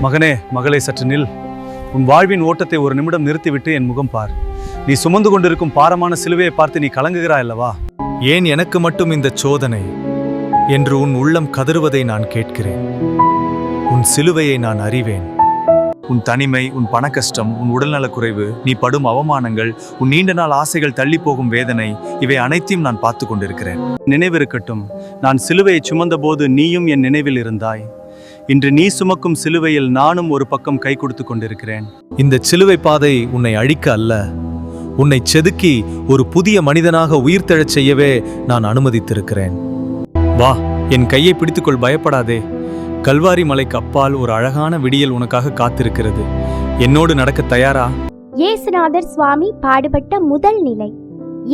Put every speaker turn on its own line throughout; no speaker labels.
மகனே, மகளே, சற்று நில். உன் வாழ்வின் ஓட்டத்தை ஒரு நிமிடம் நிறுத்திவிட்டு என் முகம் பார். நீ சுமந்து கொண்டிருக்கும் பாரமான சிலுவையை பார்த்து நீ கலங்குகிறாய் அல்லவா? ஏன் எனக்கு மட்டும் இந்த சோதனை என்று உன் உள்ளம் கதறுவதை நான் கேட்கிறேன். உன் சிலுவையை நான் அறிவேன். உன் தனிமை, உன் பணக்கஷ்டம், உன் உடல்நலக்குறைவு, நீ படும் அவமானங்கள், உன் நீண்ட நாள் ஆசைகள் தள்ளி போகும் வேதனை, இவை அனைத்தையும் நான் பார்த்து கொண்டிருக்கிறேன். நினைவிருக்கட்டும், நான் சிலுவையை சுமந்த போது நீயும் என் நினைவில் இருந்தாய். இன்று நீ சுமக்கும் சிலுவையில் நானும் ஒரு பக்கம் கை கொடுத்து கொண்டிருக்கிறேன். இந்த சிலுவை பாதை உன்னை அழிக்க அல்ல, உன்னை செதுக்கி ஒரு புதிய மனிதனாக உயிர்த்தெழச் செய்யவே நான் அனுமதித்திருக்கிறேன். வா, என் கையை பிடித்துக்கொள், பயப்படாதே. கல்வாரி மலைக்கு அப்பால் ஒரு அழகான விடியல் உனக்காக காத்திருக்கிறது. என்னோடு நடக்க தயாரா?
இயேசுநாதர் சுவாமி பாடுபட்ட முதல் நிலை.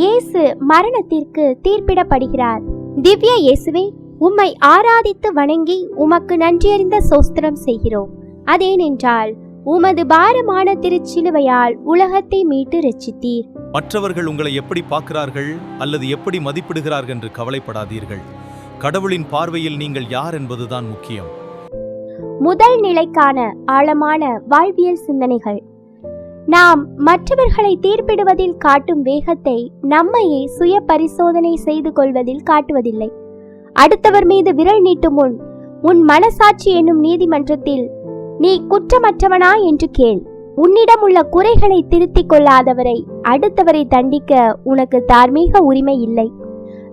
இயேசு மரணத்திற்கு தீர்ப்பிடப்படுகிறார். திவ்ய இயேசுவே, உம்மை ஆராதித்து வணங்கி உமக்கு நன்றியறிந்த சோஸ்திரம் செய்கிறோம். அதேனென்றால் உமது பாரமான திருச்சிலுவையால் உலகத்தை மீட்டு ரட்சித்தீர்.
மற்றவர்கள் உங்களை எப்படி பார்க்கிறார்கள் அல்லது எப்படி மதிப்பிடுகிறார்கள் என்று கவலைப்படாதீர்கள். கடவுளின் பார்வையில் நீங்கள் யார் என்பதுதான் முக்கியம்.
முதல் நிலைக்கான ஆழமான வாழ்வியல் சிந்தனைகள். நாம் மற்றவர்களை தீர்ப்பிடுவதில் காட்டும் வேகத்தை நம்மையே சுய பரிசோதனை செய்து கொள்வதில் காட்டுவதில்லை. அடுத்தவர் மீது விரல் நீட்டும் முன் உன் மனசாட்சி என்னும் நீதிமன்றத்தில் நீ குற்றமற்றவனா என்று கேள். உன்னிடம் உள்ள குறைகளை திருத்திக் கொள்ளாதவரை அடுத்தவரை தண்டிக்க உனக்கு தார்மீக உரிமை இல்லை.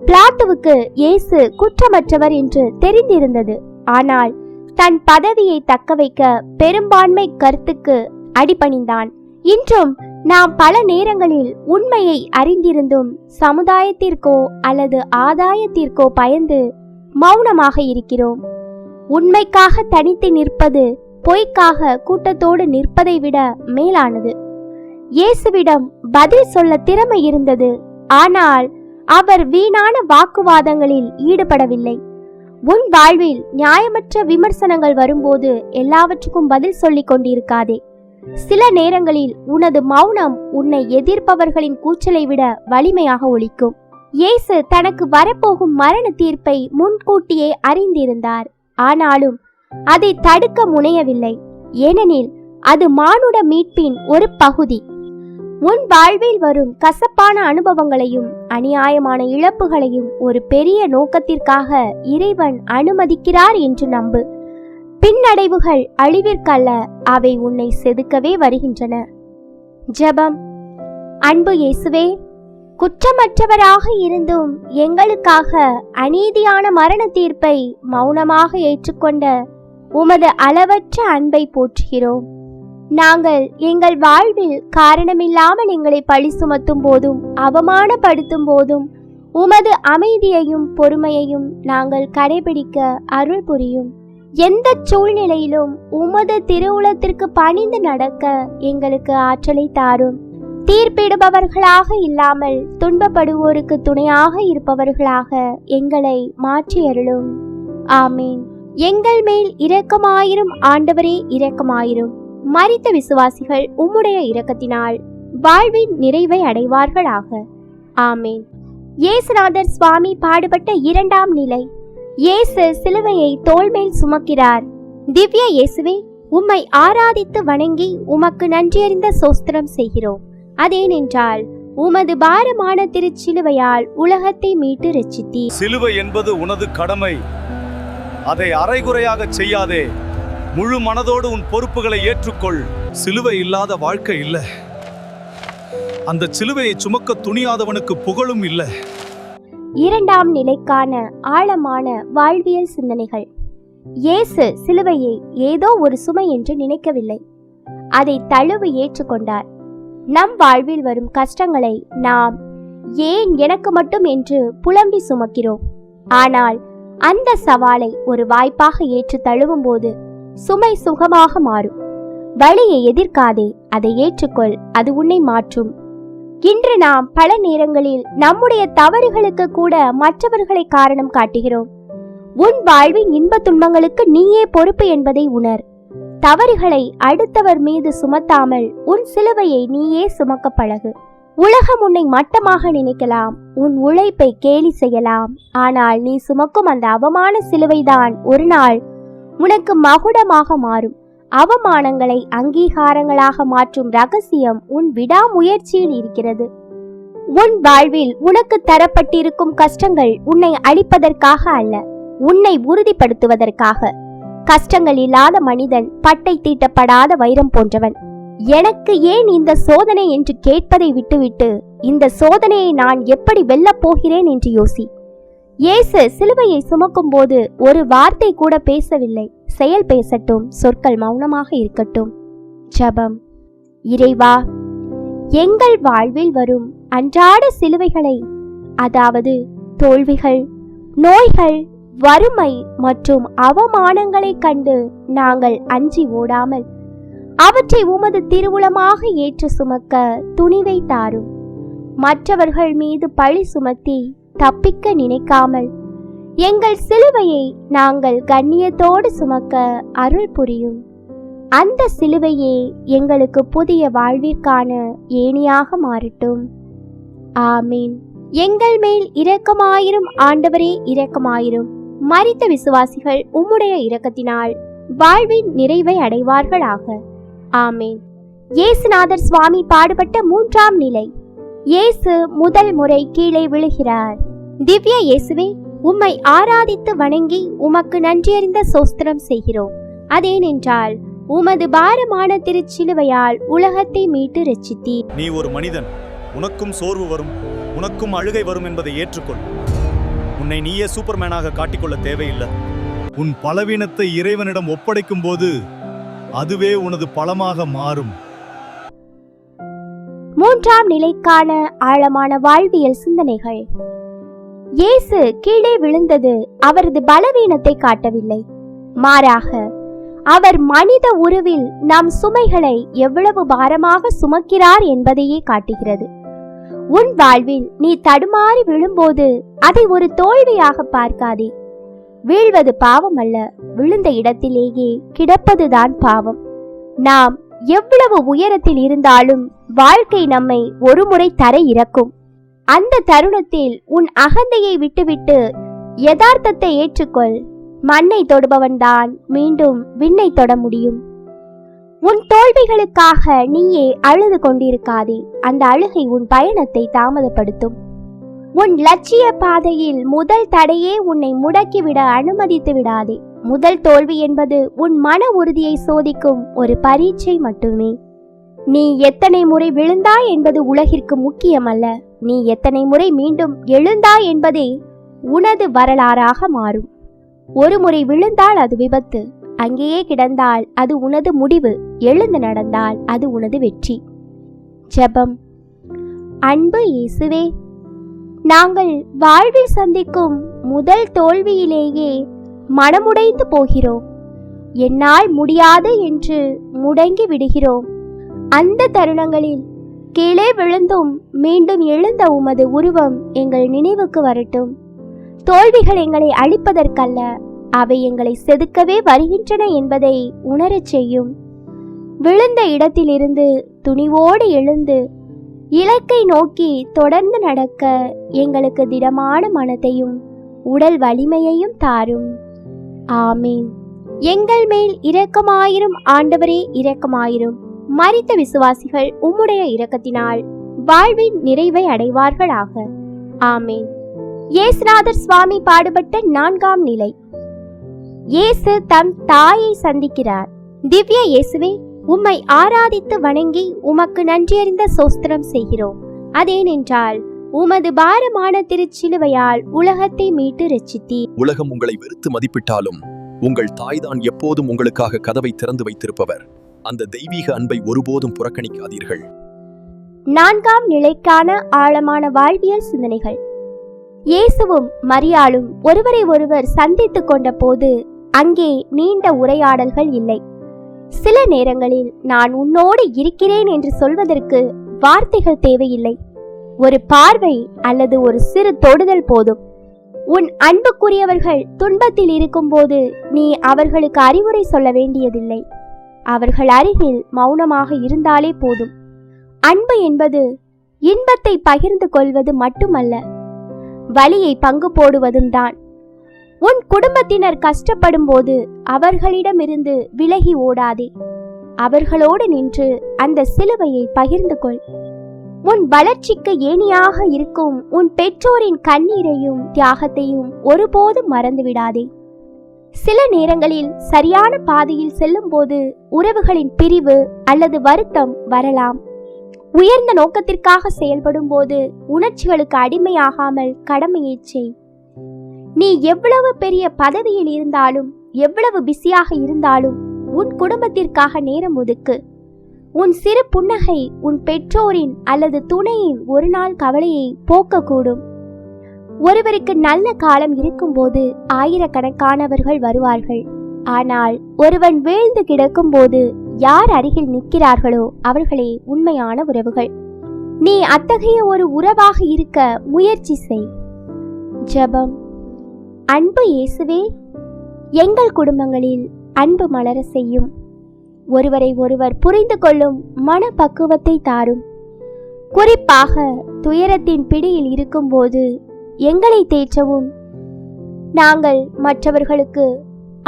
பிளாத்துவுக்கு இயேசு குற்றமற்றவர் என்று தெரிந்திருந்தது. ஆனால் தன் பதவியை தக்க வைக்க பெரும்பான்மை கருத்துக்கு அடிபணிந்தான். இன்றும் நாம் பல நேரங்களில் உண்மையை அறிந்திருந்தும் சமுதாயத்திற்கோ அல்லது ஆதாயத்திற்கோ பயந்து மௌனமாக இருக்கிறோம். உண்மைக்காக தனித்து நிற்பது பொய்க்காக கூட்டத்தோடு நிற்பதை விட மேலானது. இயேசுவிடம் பதில் சொல்ல திறமை இருந்தது. ஆனால் அவர் வீணான வாக்குவாதங்களில் ஈடுபடவில்லை. உன் வாழ்வில் நியாயமற்ற விமர்சனங்கள் வரும்போது எல்லாவற்றுக்கும் பதில் சொல்லிக் கொண்டிருக்காதே. சில நேரங்களில் உனது மௌனம் உன்னை எதிர்ப்பவர்களின் கூச்சலை விட வலிமையாக ஒலிக்கும். இயேசு தனக்கு வரப்போகும் மரண தீர்ப்பை முன்கூட்டியே அறிந்திருந்தார். ஆனாலும் அதை தடுக்க முனையவில்லை. ஏனெனில் அது மானுட மீட்பின் ஒரு பகுதி. உன் வாழ்வில் வரும் கசப்பான அனுபவங்களையும் அநியாயமான இழப்புகளையும் ஒரு பெரிய நோக்கத்திற்காக இறைவன் அனுமதிக்கிறார் என்று நம்பு. பின்னடைவுகள் அழிவிற்கல்ல, அவை உன்னை செதுக்கவே வருகின்றன. ஜெபம். அன்பு இயேசுவே, குற்றமற்றவராக இருந்தும் எங்களுக்காக அநீதியான மரண தீர்ப்பை மௌனமாக ஏற்றுக்கொண்ட உமது அளவற்ற அன்பை போற்றுகிறோம். நாங்கள் எங்கள் வாழ்வில் காரணமில்லாமல் எங்களை பழி சுமத்தும் போதும் அவமானப்படுத்தும் போதும் உமது அமைதியையும் பொறுமையையும் நாங்கள் கடைபிடிக்க அருள் புரியும். எந்த சூழ்நிலையிலும் உமது திருவுளத்திற்கு பணிந்து நடக்க எங்களுக்கு ஆற்றலை தாரும். தீர்ப்பிடுபவர்களாக இல்லாமல் துன்பப்படுவோருக்கு துணையாக இருப்பவர்களாக எங்களை மாற்றி அருளும். ஆமீன். எங்கள் மேல் இரக்கமாயிரும் ஆண்டவரே, இரக்கமாயிரும். மரித்த விசுவாசிகள் உம்முடைய இரக்கத்தினால் வாழ்வின் நிறைவை அடைவார்களாக. ஆமீன். இயேசுநாதர் சுவாமி பாடுபட்ட இரண்டாம் நிலை. இயேசு சிலுவையை தோள்மேல் சுமக்கிறார். திவ்ய இயேசுவே, உம்மை ஆராதித்து வணங்கி உமக்கு நன்றியறிந்த சோஸ்திரம் செய்கிறோம். அதேனென்றால் உமது பாரமான திருச்சிலுவையால் உலகத்தை மீட்டு ரட்சித்தீர்.
சிலுவை என்பது உனது கடமை. அதை அரைகுறையாக செய்யாதே. முழு மனதோடு உன் பொறுப்புகளை ஏற்றுக்கொள். சிலுவை இல்லாத வாழ்க்கை இல்லை. அந்த சிலுவையை சுமக்க துணியாதவனுக்கு புகழும் இல்லை.
இரண்டாம் நிலைக்கான ஆழமான வாழ்வியல் சிந்தனைகள். இயேசு சிலுவையை ஏதோ ஒரு சுமை என்று நினைக்கவில்லை. அதை தழுவி ஏற்றுக்கொண்டார். நம் வாழ்வில் வரும் கஷ்டங்களை நாம் ஏன் எனக்கு மட்டும் என்று புலம்பி சுமக்கிறோம். ஆனால் அந்த சவாலை ஒரு வாய்ப்பாக ஏற்று தழுவும் போது சுமை சுகமாக மாறும். வலியை எதிர்க்காதே, அதை ஏற்றுக்கொள். அது உன்னை மாற்றும். இன்று நாம் பல நேரங்களில் நம்முடைய தவறுகளுக்கு கூட மற்றவர்களை காரணம் காட்டுகிறோம். உன் வாழ்வின் இன்ப துன்பங்களுக்கு நீயே பொறுப்பு என்பதை உணர். தவறுகளை அடுத்தவர் மீது சுமத்தாமல் உன் சிலுவையை நீயே சுமக்க பழகு. உலகம் உன்னை மட்டமாக நினைக்கலாம், உன் உழைப்பை கேலி செய்யலாம். ஆனால் நீ சுமக்கும் அந்த அவமான சிலுவைதான் ஒரு நாள் உனக்கு மகுடமாக மாறும். அவமானங்களை அங்கீகாரங்களாக மாற்றும் ரகசியம் உன் விடாமுயற்சியில் இருக்கிறது. உன் வாழ்வில் உனக்கு தரப்பட்டிருக்கும் கஷ்டங்கள் உன்னை அழிப்பதற்காக அல்ல, உன்னை உறுதிப்படுத்துவதற்காக. கஷ்டங்கள் இல்லாத மனிதன் பட்டை தீட்டப்படாத வைரம் போன்றவன். எனக்கு ஏன் இந்த சோதனை என்று கேட்பதை விட்டுவிட்டு இந்த சோதனையை நான் எப்படி வெல்லப் போகிறேன் என்று யோசி. இயேசு சிலுவையை சுமக்கும் போது ஒரு வார்த்தை கூட பேசவில்லை. செயல் பேசட்டும், சொற்கள் மௌனமாக இருக்கட்டும். ஜெபம். இறைவா, எங்கள் வாழ்வில் வரும் அன்றாட சிலுவைகளை, அதாவது தோல்விகள், நோய்கள், வறுமை மற்றும் அவமானங்களை கண்டு நாங்கள் அஞ்சி ஓடாமல் அவற்றை உமது திருவுளமாக ஏற்று சுமக்க துணிவை தாரும். மற்றவர்கள் மீது பழி சுமத்தி தப்பிக்க நினைக்காமல் எங்கள் சிலுவையை நாங்கள் கண்ணியத்தோடு சுமக்க அருள் புரியும். அந்த சிலுவையே எங்களுக்கு புதிய வாழ்விற்கான ஏணியாக மாறட்டும். ஆமீன். எங்கள் மேல் இரக்கமாயிரும் ஆண்டவரே, இரக்கமாயிரும். மரித்த விசுவாசிகள் உம்முடைய இரக்கத்தினால் வாழ்வின் நிறைவை அடைவார்களாக. ஆமீன். இயேசுநாதர் சுவாமி பாடுபட்ட 3ஆம் நிலை. இயேசு முதல் முறை கீழே விழுகிறார். திவ்ய இயேசுவே, உம்மை ஆராதித்து வணங்கி உமக்கு நன்றியறிந்த சோஸ்திரம் செய்கிறோம். அதேனென்றால் உமது பாரமான திருச்சிலுவையால் உலகத்தை மீட்டு ரட்சித்தீர்.
நீ ஒரு மனிதன், உனக்கும் சோர்வு வரும், உனக்கும் அழுகை வரும் என்பதை ஏற்றுக்கொள். உன்னை நீயே சூப்பர்மேனாக காட்டிக்கொள்ள தேவையில்லை. உன் பலவீனத்தை இறைவனிடம் ஒப்படைக்கும் போது அதுவே உனது பலமாக மாறும்.
3ஆம் நிலைக்கான ஆழமான வாழ்வியல் சிந்தனைகள். இயேசு கீழே விழுந்தது அவரது பலவீனத்தை காட்டவில்லை, மாறாக அவர் மனித உருவில் நம் சுமைகளை எவ்வளவு பாரமாக சுமக்கிறார் என்பதையே காட்டுகிறது. உன் வாழ்வில் நீ தடுமாறி விழும்போது அதை ஒரு தோல்வியாக பார்க்காதே. வீழ்வது பாவம் அல்ல, விழுந்த இடத்திலேயே கிடப்பதுதான் பாவம். நாம் எவ்வளவு உயரத்தில் இருந்தாலும் வாழ்க்கை நம்மை ஒருமுறை தரை இறக்கும். அந்த தருணத்தில் உன் அகந்தையை விட்டுவிட்டு யதார்த்தத்தை ஏற்றுக்கொள். மண்ணை தொடுபவன்தான் மீண்டும் விண்ணை தொட முடியும். உன் தோல்விகளுக்காக நீயே அழுது கொண்டிருக்காதே. அந்த அழுகை உன் பயணத்தை தாமதப்படுத்தும். உன் லட்சிய பாதையில் முதல் தடையே உன்னை முடக்கிவிட அனுமதித்து விடாதே. முதல் தோல்வி என்பது உன் மன உறுதியை சோதிக்கும் ஒரு பரீட்சை மட்டுமே. நீ எத்தனை முறை விழுந்தாய் என்பது உலகிற்கு முக்கியமல்ல, நீ எத்தனை முறை மீண்டும் எழுந்தாய் என்பதே உனது வரலாறாக மாறும். ஒரு முறை விழுந்தால் அது விபத்து, அங்கேயே கிடந்தால் அது உனது முடிவு, எழுந்து நடந்தால் அது உனது வெற்றி. ஜெபம். அன்பு இயேசுவே, நாங்கள் வாழ்வில் சந்திக்கும் முதல் தோல்வியிலேயே மனமுடைந்து போகிறோம். என்னால் முடியாது என்று முடங்கி விடுகிறோம். அந்த தருணங்களில் கீழே விழுந்தும் மீண்டும் எழுந்த உமது உருவம் எங்கள் நினைவுக்கு வரட்டும். தோல்விகள் எங்களை அழிப்பதற்கல்ல, அவை எங்களை செதுக்கவே வருகின்றன என்பதை உணரச் செய்யும். விழுந்த இடத்திலிருந்து துணிவோடு எழுந்து இலக்கை நோக்கி தொடர்ந்து நடக்க எங்களுக்கு திடமான மனத்தையும் உடல் வலிமையையும் தாரும். ஆமீன். எங்கள் மேல் இரக்கமாயிரும் ஆண்டவரே, இரக்கமாயிரும். மரித்த விசுவாசிகள் உம்முடைய இரக்கத்தினால் வாழ்வின் நிறைவை அடைவார்களாக. ஆமீன். இயேசுநாதர் சுவாமி பாடுபட்ட 4ஆம் நிலை. இயேசு தம் தாயை சந்திக்கிறார். திவ்ய இயேசுவே, உம்மை ஆராதித்து வணங்கி உமக்கு நன்றியறிந்த சோஸ்திரம் செய்கிறோம். அதேனென்றால் உமது பாரமான திருச்சிலுவையால் உலகத்தை மீட்டு ரட்சித்தீர்.
உலகம் உங்களை வெறுத்து மதிப்பிட்டாலும் உங்கள் தாய்தான் எப்போதும் உங்களுக்காக கதவை திறந்து வைத்திருப்பவர். அந்த தெய்வீக அன்பை ஒருபோதும் புறக்கணிக்காதீர்கள்.
4ஆம் நிலைக்கான ஆழமான வாழ்வியல் சிந்தனைகள். இயேசுவும் மரியாளும் ஒருவரை ஒருவர் சந்தித்துக் கொண்ட போது அங்கே நீண்ட உரையாடல்கள் இல்லை. சில நேரங்களில் நான் உன்னோடு இருக்கிறேன் என்று சொல்வதற்கு வார்த்தைகள் தேவையில்லை. ஒரு பார்வை அல்லது ஒரு சிறு தொடுதல் போதும். உன் அன்புக்குரியவர்கள் துன்பத்தில் இருக்கும்போது நீ அவர்களுக்கு அறிவுரை சொல்ல வேண்டியதில்லை. அவர்கள் அருகில் மௌனமாக இருந்தாலே போதும். அன்பு என்பது இன்பத்தை பகிர்ந்து கொள்வது மட்டுமல்ல, வலியை பங்கு போடுவதும் தான். உன் குடும்பத்தினர் கஷ்டப்படும் போது அவர்களிடமிருந்து விலகி ஓடாதே. அவர்களோடு நின்று அந்த சிலுவையை பகிர்ந்து கொள். உன் வளர்ச்சிக்கு ஏணியாக இருக்கும் உன் பெற்றோரின் கண்ணீரையும் தியாகத்தையும் ஒருபோதும் மறந்துவிடாதே. சில நேரங்களில் சரியான பாதையில் செல்லும் போது உறவுகளின் பிரிவு அல்லது வருத்தம் வரலாம். உயர்ந்த நோக்கத்திற்காக செயல்படும் போது உணர்ச்சிகளுக்கு அடிமையாகாமல் கடமையை செய். நீ எவ்வளவு பெரிய பதவியில் இருந்தாலும், எவ்வளவு பிஸியாக இருந்தாலும் உன் குடும்பத்திற்காக நேரம் ஒதுக்கு. உன் சிறு புன்னகை உன் பெற்றோரின் அல்லது துணையின் ஒரு நாள் கவலையை போக்கக்கூடும். ஒருவருக்கு நல்ல காலம் இருக்கும்போது ஆயிரக்கணக்கானவர்கள் வருவார்கள். ஆனால் ஒருவன் வீழ்ந்து கிடக்கும் போது யார் அருகில் நிற்கிறார்களோ அவர்களே உண்மையான உறவுகள். நீ அத்தகைய ஒரு உறவாக இருக்க முயற்சி செய். ஜெபம். அன்பு இயேசுவே, எங்கள் குடும்பங்களில் அன்பு மலர செய்யும். ஒருவரை ஒருவர் புரிந்து கொள்ளும் மனப்பக்குவத்தை தாரும். குறிப்பாக துயரத்தின் பிடியில் இருக்கும்போது எங்களை தேற்றவும், நாங்கள் மற்றவர்களுக்கு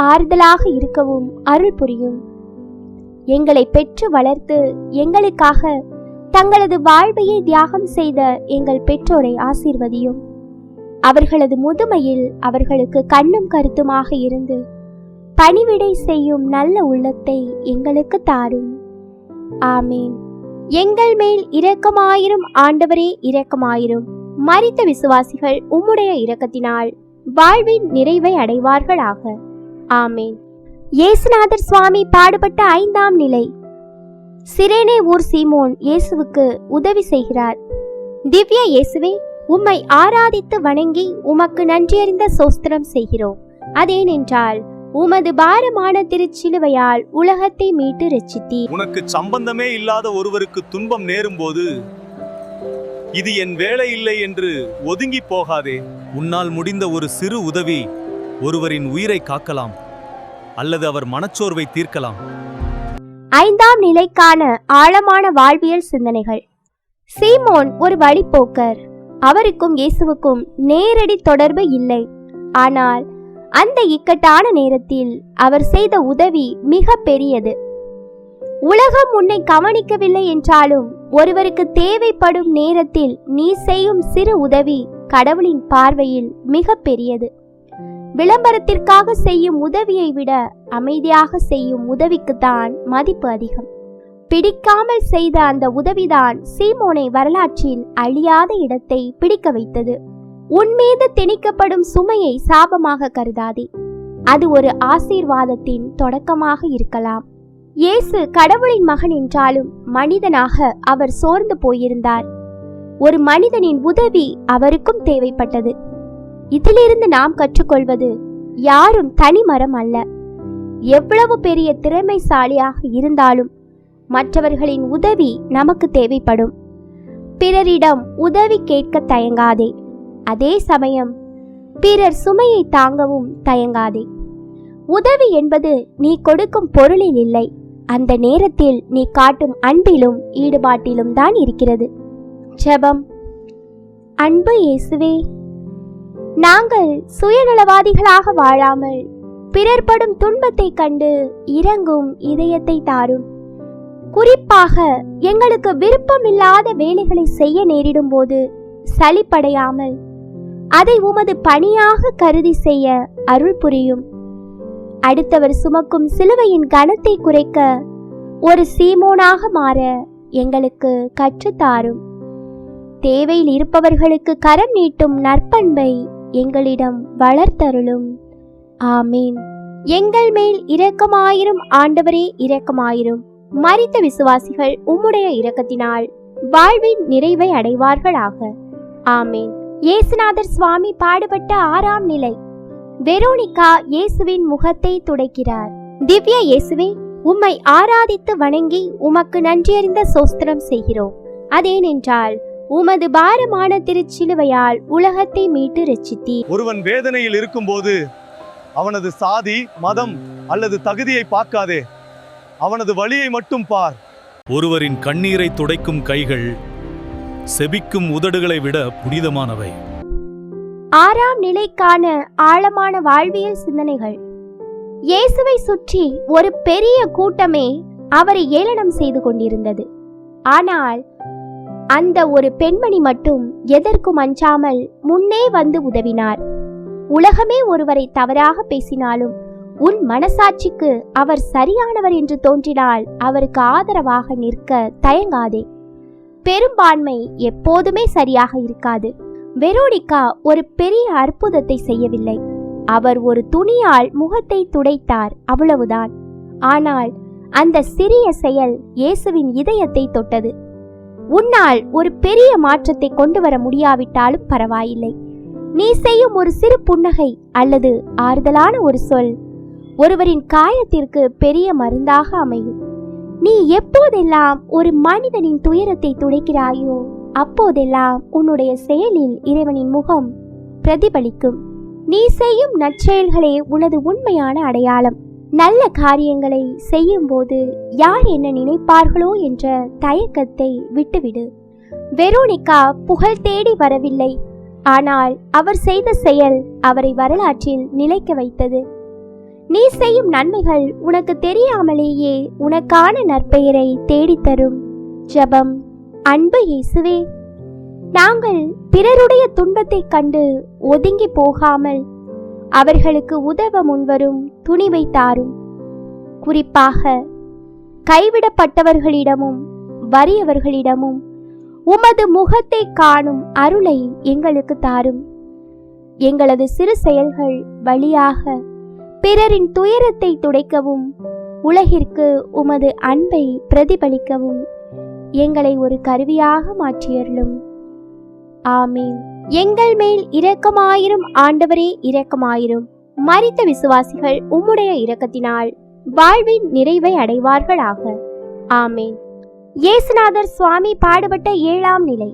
ஆறுதலாக இருக்கவும் அருள் புரியும். எங்களை பெற்று வளர்த்து எங்களுக்காக தங்களது வாழ்வையை தியாகம் செய்த எங்கள் பெற்றோரை ஆசீர்வதியும். அவர்களது முதுமையில் அவர்களுக்கு கண்ணும் கருத்துமாக இருந்து பணிவிடை செய்யும் நல்ல உள்ளத்தை எங்களுக்கு தாரும். ஆமேன். எங்கள் மேல் இரக்கமாயிரும் ஆண்டவரே, இரக்கமாயிரும். மரித்த விசுவாசிகள் உம்முடைய இரக்கத்தினால் வாழ்வின் நிறைவை அடைவார்களாக. ஆமேன். இயேசுநாதர் சுவாமி பாடுபட்ட 5ஆம் நிலை. சிரேனே ஊர் சீமோன் இயேசுவுக்கு உதவி செய்கிறார். திவ்ய இயேசுவே, உம்மை ஆராதித்து வணங்கி உமக்கு நன்றியறிந்த சோஸ்திரம் செய்கிறோம். அதேனென்றால் உமது பாரமான திருச்சிலுவையால் உலகத்தை மீட்டு ரட்சித்தீர்.
உனக்கு சம்பந்தமே இல்லாத ஒருவருக்கு துன்பம் நேரும் போது இது என் வேலை இல்லை என்று ஒதுங்கி போகாதே. உன்னால் முடிந்த ஒரு சிறு உதவி ஒருவரின் உயிரை காக்கலாம் அல்லது அவர் மனச்சோர்வை தீர்க்கலாம்.
5ஆம் நிலைக்கான ஆழமான வாழ்வியல் சிந்தனைகள். சீமோன் ஒரு வழிப்போக்கர். அவருக்கும் இயேசுவுக்கும் நேரடி தொடர்பு இல்லை. ஆனால் அந்த இக்கட்டான நேரத்தில் அவர் செய்த உதவி மிக பெரியது. உலகம் உன்னை கவனிக்கவில்லை என்றாலும் ஒருவருக்கு தேவைப்படும் நேரத்தில் நீ செய்யும் சிறு உதவி கடவுளின் பார்வையில் மிக பெரியது. விளம்பரத்திற்காக செய்யும் உதவியை விட அமைதியாக செய்யும் உதவிக்குத்தான் மதிப்பு அதிகம். பிடிக்காமல் செய்த அந்த உதவிதான் சீமோனை வரலாற்றில் அழியாத இடத்தை பிடிக்க வைத்தது. உன்மீது திணிக்கப்படும் சுமையை சாபமாக கருதாதே. அது ஒரு ஆசீர்வாதத்தின் தொடக்கமாக இருக்கலாம். இயேசு கடவுளின் மகன் என்றாலும் மனிதனாக அவர் சோர்ந்து போயிருந்தார். ஒரு மனிதனின் உதவி அவருக்கும் தேவைப்பட்டது. இதிலிருந்து நாம் கற்றுக்கொள்வது, யாரும் தனிமரம் அல்ல. எவ்வளவு பெரிய திறமைசாலியாக இருந்தாலும் மற்றவர்களின் உதவி நமக்கு தேவைப்படும். பிறரிடம் உதவி கேட்க தயங்காதே. அதே சமயம் பிறர் சுமையை தாங்கவும் தயங்காதே. உதவி என்பது நீ கொடுக்கும் பொருளில் இல்லை, அந்த நேரத்தில் நீ காட்டும் அன்பிலும் ஈடுபாட்டிலும் தான் இருக்கிறது. ஜெபம். அன்பு இயேசுவே, நாங்கள் சுயநலவாதிகளாக வாழாமல் பிறர் படும் துன்பத்தை கண்டு இரங்கும் இதயத்தை தாரும். குறிப்பாக எங்களுக்கு விருப்பமில்லாத வேலைகளை செய்ய நேரிடும் போது சலிப்படையாமல் அதை உமது பணியாக கருதி செய்ய அருள் புரியும். அடுத்தவர் சுமக்கும் சிலுவையின் கனத்தை குறைக்க ஒரு சீமோனாக மாற எங்களுக்கு கற்றுத்தாரும். தேவையில் இருப்பவர்களுக்கு கரம் நீட்டும் நற்பண்பை எங்களிடம் வளர்த்தருளும். ஆமீன். எங்கள் மேல் இரக்கமாயிரும் ஆண்டவரே, இரக்கமாயிரும். மரித்த விசுவாசிகள் உம்முடைய இரக்கத்தினால் வாழ்வின் நிறைவை அடைவார்களாக. ஆமீன். இயேசுநாதர் சுவாமி பாடுபட்ட 6ஆம் நிலை. வெரோனிகா இயேசுவின் முகத்தை துடைக்கிறார். திவ்ய இயேசுவே, உம்மை ஆராதித்து வணங்கி உமக்கு நன்றியறிந்த சோஸ்திரம் செய்கிறோம். அதேனென்றால் உமது பாரமான திருச்சிலுவையால் உலகத்தை மீட்டு ரட்சித்தீர்.
ஒருவன் வேதனையில் இருக்கும்போது அவனது சாதி, மதம் அல்லது தகுதியை பார்க்காதே, அவனது வலியை மட்டும் பார். ஒருவரின் கண்ணீரை துடைக்கும் கைகள் செபிக்கும் உதடுகளை விட புனிதமானவை.
ஆறாம் நிலைக்கான ஆழமான வாழ்வியல் சிந்தனைகள். இயேசுவை சுற்றி ஒரு பெரிய கூட்டமே அவரை ஏளனம் செய்து கொண்டிருந்தது. ஆனால் அந்த ஒரு பெண்மணி மட்டும் எதற்கும் அஞ்சாமல் முன்னே வந்து உதவினார். உலகமே ஒருவரை தவறாக பேசினாலும் உன் மனசாட்சிக்கு அவர் சரியானவர் என்று தோன்றினால் அவருக்கு ஆதரவாக நிற்க தயங்காதே. பெரும்பான்மை எப்போதுமே சரியாக இருக்காது. வெரோனிகா ஒரு பெரிய அற்புதத்தை செய்யவில்லை. அவர் ஒரு துணியால் முகத்தை துடைத்தார், அவ்வளவுதான். ஆனால் அந்த சிறிய செயல் இயேசுவின் இதயத்தை தொட்டது. உன்னால் ஒரு பெரிய மாற்றத்தை கொண்டு வர முடியாவிட்டாலும் பரவாயில்லை. நீ செய்யும் ஒரு சிறு புன்னகை அல்லது ஆறுதலான ஒரு சொல் ஒருவரின் காயத்திற்கு பெரிய மருந்தாக அமையும். நீ எப்போதெல்லாம் ஒரு மனிதனின் துயரத்தை துடைக்கிறாயோ அப்போதெல்லாம் உன்னுடைய செயலில் இறைவனின் முகம் பிரதிபலிக்கும். நீ செய்யும் நற்செயல்களே உனது உண்மையான அடையாளம். நல்ல காரியங்களை செய்யும் போது யார் என்ன நினைப்பார்களோ என்ற தயக்கத்தை விட்டுவிடு. வெரோனிகா புகழ் தேடி வரவில்லை, ஆனால் அவர் செய்த செயல் அவரை வரலாற்றில் நிலைக்க வைத்தது. நீ செய்யும் நன்மைகள் உனக்கு தெரியாமலேயே உனக்கான நற்பெயரை தேடித்தரும். ஜெபம். அன்பு இயேசுவே, நாங்கள் பிறருடைய துன்பத்தை கண்டு ஒதுங்கி போகாமல் அவர்களுக்கு உதவ முன்வரும் துணிவை தாரும். குறிப்பாக கைவிடப்பட்டவர்களிடமும் வறியவர்களிடமும் உமது முகத்தை காணும் அருளை எங்களுக்கு தாரும். எங்களது சிறு செயல்கள் வழியாக பிறரின் துயரத்தை துடைக்கவும் உலகிற்கு உமது அன்பை பிரதிபலிக்கவும் எங்களை ஒரு கருவியாக மாற்றியருளும். ஆமீன். எங்கள் மேல் இரக்கமாயிரும் ஆண்டவரே, இரக்கமாயிரும். மரித்த விசுவாசிகள் உம்முடைய இரக்கத்தினால் வாழ்வின் நிறைவை அடைவார்களாக. ஆமீன். இயேசுநாதர் சுவாமி பாடுபட்ட 7ஆம் நிலை.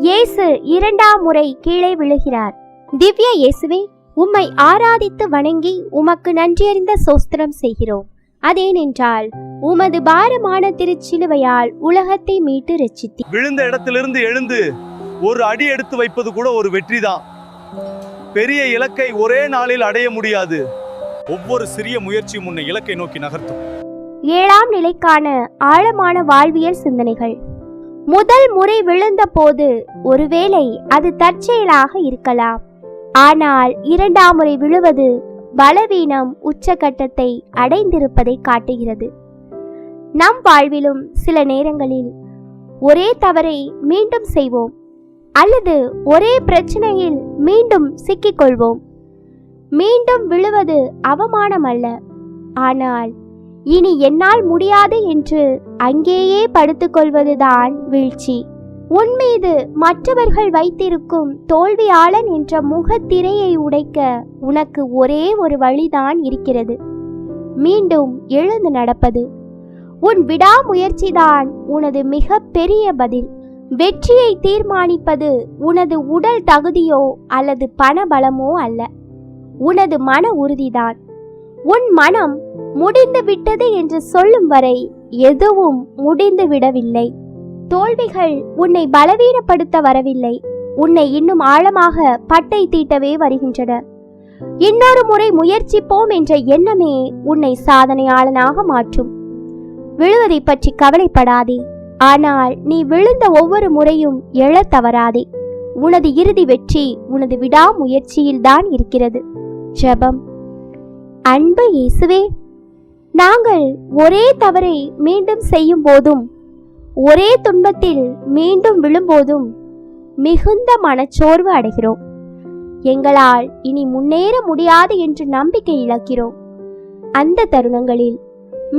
இயேசு 2ஆம் முறை கீழே விழுகிறார். திவ்ய இயேசுவே, உம்மை ஆராதித்து வணங்கி உமக்கு நன்றியறிந்த சோஸ்திரம் செய்கிறோம். அதேனென்றால் உமது பாரமான திருச்சிலுவையால் உலகத்தை மீட்டு ரட்சித்தி.
விழுந்த இடத்திலிருந்து எழுந்து ஒரு அடி எடுத்து வைப்பது கூட ஒரு வெற்றிதான். பெரிய இலக்கை ஒரே நாளில் அடைய முடியாது. ஒவ்வொரு சிறிய முயற்சியும் உன்னை இலக்கை நோக்கி நகர்த்தும்.
7ஆம் நிலைக்கான ஆழமான வாழ்வியல் சிந்தனைகள். முதல் முறை விழுந்த போது ஒருவேளை அது தற்செயலாக இருக்கலாம். ஆனால் 2ஆம் முறை விழுவது பலவீனம் உச்சகட்டத்தை அடைந்திருப்பதை காட்டுகிறது. நம் வாழ்விலும் சில நேரங்களில் ஒரே தவறை மீண்டும் செய்வோம் அல்லது ஒரே பிரச்சனையில் மீண்டும் சிக்கிக்கொள்வோம். மீண்டும் விழுவது அவமானம் அல்ல, ஆனால் இனி என்னால் முடியாது என்று அங்கேயே படுத்துக்கொள்வதுதான் வீழ்ச்சி. உன்மீது மற்றவர்கள் வைத்திருக்கும் தோல்வியாளன் என்ற முகத்திரையை உடைக்க உனக்கு ஒரே ஒரு வழிதான் இருக்கிறது: மீண்டும் எழுந்து நடப்பது. உன் விடாமுயற்சிதான் உனது மிக பெரிய பதில். வெற்றியை தீர்மானிப்பது உனது உடல் தகுதியோ அல்லது பண பலமோ அல்ல, உனது மன உறுதிதான். உன் மனம் முடிந்து விட்டது என்று சொல்லும் வரை எதுவும் முடிந்து விடவில்லை. தோல்விகள் உன்னை பலவீனப்படுத்த வரவில்லை, உன்னை இன்னும் ஆழமாக பட்டை தீட்டவே வருகின்றன. இன்னொரு முறை முயற்சிப்போம் என்ற எண்ணமே உன்னை சாதனையாளனாக மாற்றும். விழுவதை பற்றி கவலைப்படாதே, ஆனால் நீ விழுந்த ஒவ்வொரு முறையும் எழத் தவறாதே. உனது இறுதி வெற்றி உனது விடாமுயற்சியில்தான் இருக்கிறது. ஜெபம். அன்பு இயேசுவே, நாங்கள் ஒரே தவறை மீண்டும் செய்யும் போதும் ஒரே துன்பத்தில் மீண்டும் விழும்போதும் மிகுந்த மனச்சோர்வு அடைகிறோம். எங்களால் இனி முன்னேற முடியாது என்று நம்பிக்கை இழக்கிறோம். அந்த தருணங்களில்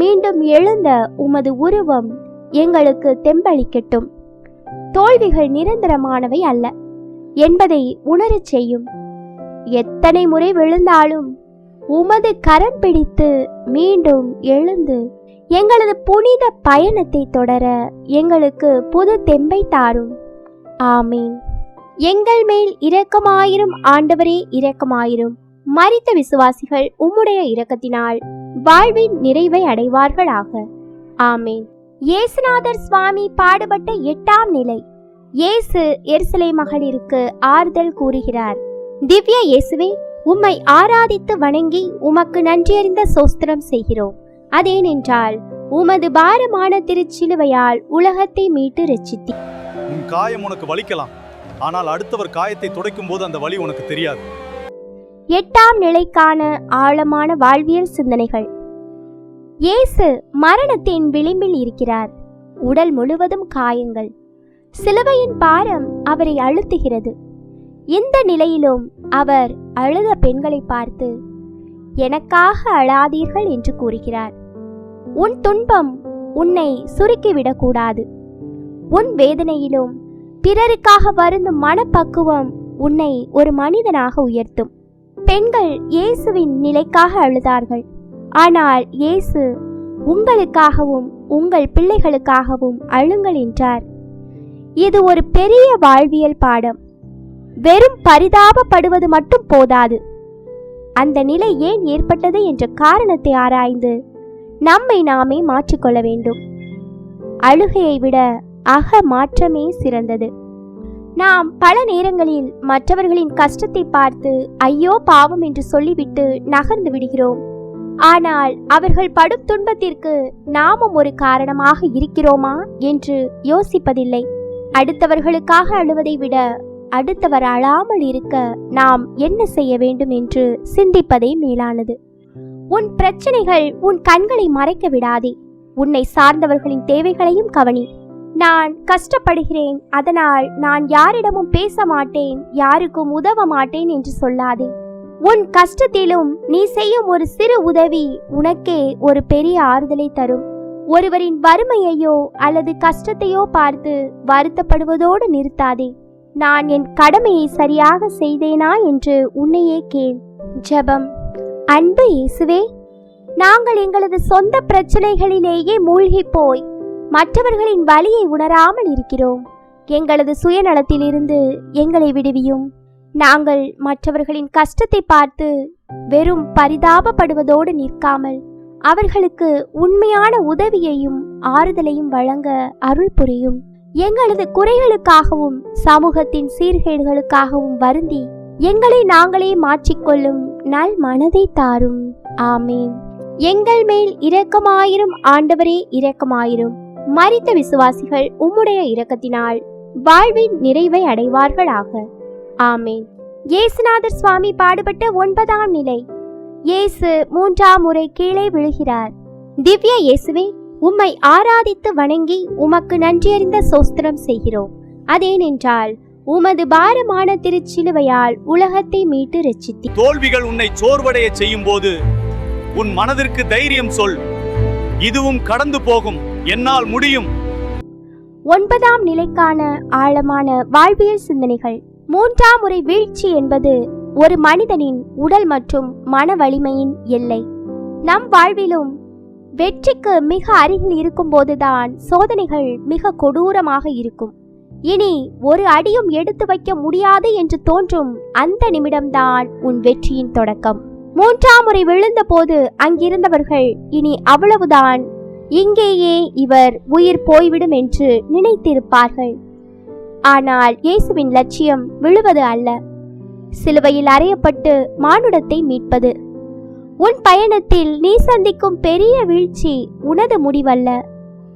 மீண்டும் எழுந்த உமது உருவம் எங்களுக்கு தெம்பளிக்கட்டும். தோல்விகள் நிரந்தரமானவை அல்ல என்பதை உணரச் செய்யும். எத்தனை முறை விழுந்தாலும் உமது கரம் பிடித்து மீண்டும் எழுந்து எங்களது புனித பயணத்தை தொடர எங்களுக்கு புது தெம்பை தாரும். ஆமீன். எங்கள் மேல் இரக்கமாயிரும் ஆண்டவரே, இரக்கமாயிரும். மரித்த விசுவாசிகள் உம்முடைய இரக்கத்தினால் வாழ்வின் நிறைவை அடைவார்களாக. ஆமீன். இயேசுநாதர் சுவாமி பாடுபட்ட 8ஆம் நிலை. இயேசு எருசலேம் மகளிருக்கு ஆறுதல் கூறுகிறார். திவ்ய இயேசுவே, உம்மை ஆராதித்து வணங்கி உமக்கு நன்றியறிந்த ஸ்தோத்திரம் செய்கிறோம். அதேனென்றால் உமது பாரமான திருச்சிலுவையால் உலகத்தை மீட்டு ரட்சித்தி.
உன் காயம் உனக்கு வலிக்கலாம், ஆனால் அடுத்தவர் காயத்தை துடைக்கும் போது அந்த வலி உனக்கு தெரியாது.
8ஆம் நிலைக்கான ஆழமான வாழ்வியல் சிந்தனைகள். இயேசு மரணத்தின் விளிம்பில் இருக்கிறார். உடல் முழுவதும் காயங்கள். சிலுவையின் பாரம் அவரை அழுத்துகிறது. இந்த நிலையிலும் அவர் அழுத பெண்களை பார்த்து, எனக்காக அழாதீர்கள் என்று கூறுகிறார். உன் துன்பம் உன்னை சுருக்கிவிடக்கூடாது. உன் வேதனையிலும் பிறருக்காக வருந்தும் மனப்பக்குவம் உன்னை ஒரு மனிதனாக உயர்த்தும். பெண்கள் இயேசுவின் நிலைக்காக அழுதார்கள். ஆனால் இயேசு உங்களுக்காகவும் உங்கள் பிள்ளைகளுக்காகவும் அழுங்கள் என்றார். இது ஒரு பெரிய வாழ்வியல் பாடம். வெறும் பரிதாபப்படுவது மட்டும் போதாது. அந்த நிலை ஏன் ஏற்பட்டது என்ற காரணத்தை ஆராய்ந்து நம்மை நாமே மாற்றிக்கொள்ள வேண்டும். அழுகையை விட அக மாற்றமே சிறந்தது. நாம் பல நேரங்களில் மற்றவர்களின் கஷ்டத்தை பார்த்து ஐயோ பாவம் என்று சொல்லிவிட்டு நகர்ந்து விடுகிறோம். ஆனால் அவர்கள் படும் துன்பத்திற்கு நாமும் ஒரு காரணமாக இருக்கிறோமா என்று யோசிப்பதில்லை. அடுத்தவர்களுக்காக அழுவதை விட அடுத்தவர் அழாமல் இருக்க நாம் என்ன செய்ய வேண்டும் என்று சிந்திப்பதே மேலானது. உன் பிரச்சனைகள் உன் கண்களை மறைக்க விடாதே. உன்னை சார்ந்தவர்களின் தேவைகளையும் கவனி. நான் கஷ்டப்படுகிறேன், அதனால் நான் யாரிடமும் பேச மாட்டேன், யாருக்கும் உதவ மாட்டேன் என்று சொல்லாதே. உன் கஷ்டத்திலும் நீ செய்யும் ஒரு சிறு உதவி உனக்கே ஒரு பெரிய ஆறுதலை தரும். ஒருவரின் வறுமையையோ அல்லது கஷ்டத்தையோ பார்த்து வருத்தப்படுவதோடு நிறுத்தாதே. நான் என் கடமையை சரியாக செய்தேனா என்று உன்னையே கேள். ஜெபம். அன்பு இயேசுவே, நாங்கள் எங்களது சொந்த பிரச்சனைகளிலேயே மூழ்கி போய் மற்றவர்களின் வலியை உணராமல் இருக்கிறோம். எங்களது சுயநலத்திலிருந்து எங்களை விடுவியும். நாங்கள் மற்றவர்களின் கஷ்டத்தை பார்த்து வெறும் பரிதாபப்படுவதோடு நிற்காமல் அவர்களுக்கு உண்மையான உதவியையும் ஆறுதலையும் வழங்க அருள் புரியும். எங்களது குறைகளுக்காகவும் சமூகத்தின் சீர்கேடுகளுக்காகவும் வருந்தி எங்களை நாங்களே மாற்றிக்கொள்ளும் நல் மனதை தாரும். ஆமீன். எங்கள் மேல் இரக்கமாயிரும் ஆண்டவரே, இரக்கமாயிரும். மரித்த விசுவாசிகள் உம்முடைய இரக்கத்தினால் வாழ்வின் நிறைவை அடைவார்களாக. ஆமீன். இயேசுநாதர் சுவாமி பாடுபட்ட 9ஆம் நிலை. இயேசு 3ஆம் முறை கீழே விழுகிறார். திவ்ய இயேசுவே, உம்மை ஆராதித்து வணங்கி உமக்கு நன்றியறிந்த ஸ்தோத்திரம் செய்கிறோம். அதேனென்றால் உமது பாரமான திருச்சிலுவையால் உலகத்தை மீட்டு ரட்சித்தி.
தோல்விகள் உன்னை சோர்வடைய செய்யும் போது உன் மனதிற்கு தைரியம் சொல், இதுவும் கடந்து போகும், என்னால் முடியும்.
9ஆம் நிலைக்கான ஆழமான வாழ்வியல் சிந்தனைகள். 3ஆம் முறை வீழ்ச்சி என்பது ஒரு மனிதனின் உடல் மற்றும் மன வலிமையின் எல்லை. நம் வாழ்விலும் வெற்றிக்கு மிக அருகில் இருக்கும் போதுதான் சோதனைகள் மிக கொடூரமாக இருக்கும். இனி ஒரு அடியும் எடுத்து வைக்க முடியாது என்று தோன்றும் அந்த நிமிடம்தான் உன் வெற்றியின் தொடக்கம். 3ஆம் முறை விழுந்த போது அங்கிருந்தவர்கள் இனி அவ்வளவுதான், இங்கேயே இவர் உயிர் போய்விடும் என்று நினைத்திருப்பார்கள். ஆனால் இயேசுவின் லட்சியம் விழுவது அல்ல, சிலுவையில் அறையப்பட்டு மானுடத்தை மீட்பது. உன் பயணத்தில் நீ சந்திக்கும் பெரிய வீழ்ச்சி உனது முடிவல்ல,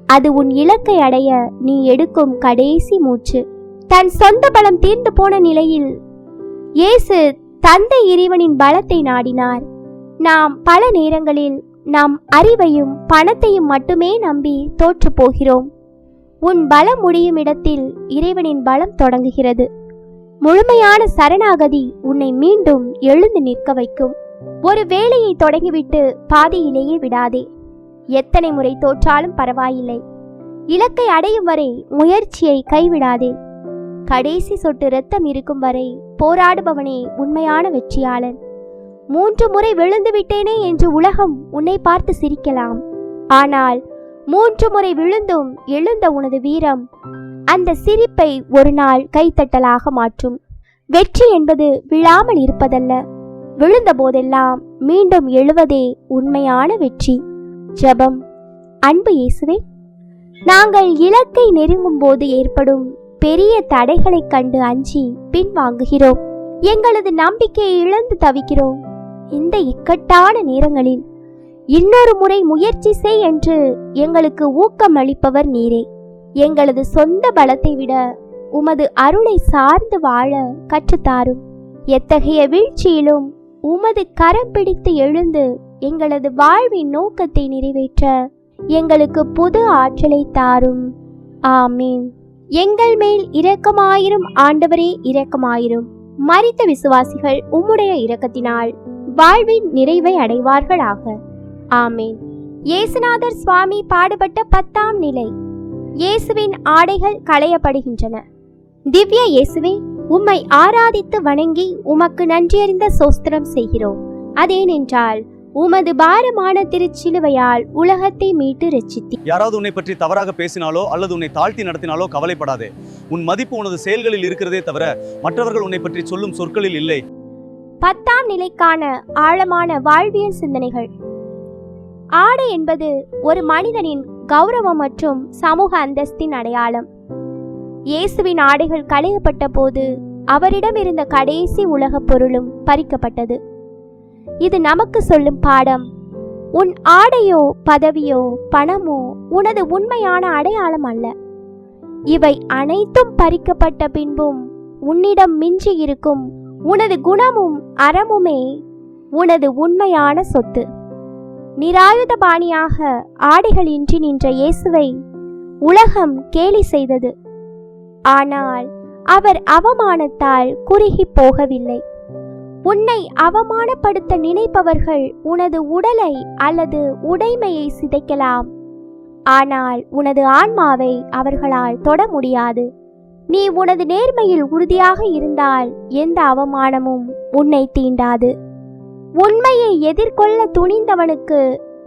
அது உன் இலக்கை அடைய நீ எடுக்கும் கடைசி மூச்சு. தன் சொந்த பலம் தீர்ந்து போன நிலையில் இயேசு தந்தை இறைவனின் பலத்தை நாடினார். நாம் பல நேரங்களில் நம் அறிவையும் பணத்தையும் மட்டுமே நம்பி தோற்று போகிறோம். உன் பலம் முடியும் இடத்தில் இறைவனின் பலம் தொடங்குகிறது. முழுமையான சரணாகதி உன்னை மீண்டும் எழுந்து நிற்க வைக்கும். ஒரு வேலையை தொடங்கிவிட்டு பாதியிலேயே விடாதே. எத்தனை முறை தோற்றாலும் பரவாயில்லை, இலக்கை அடையும் வரை முயற்சியை கைவிடாதே. கடைசி சொட்டு இரத்தம் இருக்கும் வரை போராடுபவனே உண்மையான வெற்றியாளன். 3 முறை விழுந்து விட்டேனே என்று உலகம் உன்னை பார்த்து சிரிக்கலாம். ஆனால் 3 முறை விழுந்தும் எழுந்த உனது வீரம் அந்த சிரிப்பை ஒரு நாள் கைத்தட்டலாக மாற்றும். வெற்றி என்பது விழாமல் இருப்பதல்ல, விழுந்த போதெல்லாம் மீண்டும் எழுவதே உண்மையான வெற்றி. ஜெபம். அன்பு இயேசுவே, நாங்கள் இலக்கை நெருங்கும் போது ஏற்படும் பெரிய தடைகளைக் கண்டு அஞ்சி பின்வாங்குகிறோம். எங்களது நம்பிக்கையை இழந்து தவிக்கிறோம். இந்த இக்கட்டான நேரங்களில் இன்னொரு முறை முயற்சி செய் என்று எங்களுக்கு ஊக்கம் அளிப்பவர் நீரே. எங்களது சொந்த பலத்தை விட உமது அருளை சார்ந்து வாழ கற்றுத்தாரும். எத்தகைய வீழ்ச்சியிலும் உமது கரம் பிடித்து எழுந்து எங்களது வாழ்வின் நோக்கத்தை நிறைவேற்ற எங்களுக்கு புது ஆற்றலை தாரும். ஆமீன். எங்கள் மேல் இரக்கமாயிரும் ஆண்டவரே, இரக்கமாயிரும். மரித்த விசுவாசிகள் உம்முடைய இரக்கத்தினால் வாழ்வின் நிறைவை அடைவார்களாக. ஆமீன். இயேசுநாதர் சுவாமி பாடுபட்ட 10ஆம் நிலை. இயேசுவின் ஆடைகள் களையப்படுகின்றன. திவ்ய இயேசுவே, உம்மை ஆராதித்து வணங்கி உமக்கு நன்றியறிந்த சோஸ்திரம் செய்கிறோம். அதேனென்றால் உமது பாரமான திருச்சிலுவையால் உலகத்தை மீட்டு ரட்சித்தி.
யாராவது உன்னை பற்றி தவறாக பேசினாலோ அல்லது உன்னை தாழ்த்தி நடத்தினாலோ கவலைப்படாதே. உன் மதிப்பு உனது செயல்களில் இருக்கிறதே தவிர மற்றவர்கள் உன்னை பற்றி சொல்லும் சொற்களில் இல்லை.
10ஆம் நிலைக்கான ஆழமான வாழ்வியல் சிந்தனைகள். ஆடை என்பது ஒரு மனிதனின் கௌரவம் மற்றும் சமூக அந்தஸ்தின் அடையாளம். இயேசுவின் ஆடைகள் களையப்பட்ட போது அவரிடம் இருந்த கடைசி உலகப் பொருளும் பறிக்கப்பட்டது. இது நமக்கு சொல்லும் பாடம். உன் ஆடையோ பதவியோ பணமோ உனது உண்மையான அடையாளம் அல்ல. இவை அனைத்தும் பறிக்கப்பட்ட பின்பும் உன்னிடம் மிஞ்சி இருக்கும் உனது குணமும் அறமுமே உனது உண்மையான சொத்து. நிராயுதபாணியாக ஆடைகளின்றி நின்ற இயேசுவை உலகம் கேலி செய்தது. ஆனால் அவர் அவமானத்தால் குறுகி போகவில்லை. உன்னை அவமானப்படுத்த நினைப்பவர்கள் உனது உடலை அல்லது உடைமையை சிதைக்கலாம், ஆனால் உனது ஆன்மாவை அவர்களால் தொட முடியாது. நீ உனது நேர்மையில் உறுதியாக இருந்தால் எந்த அவமானமும் உன்னை தீண்டாது. உண்மையை எதிர்கொள்ள துணிந்தவனுக்கு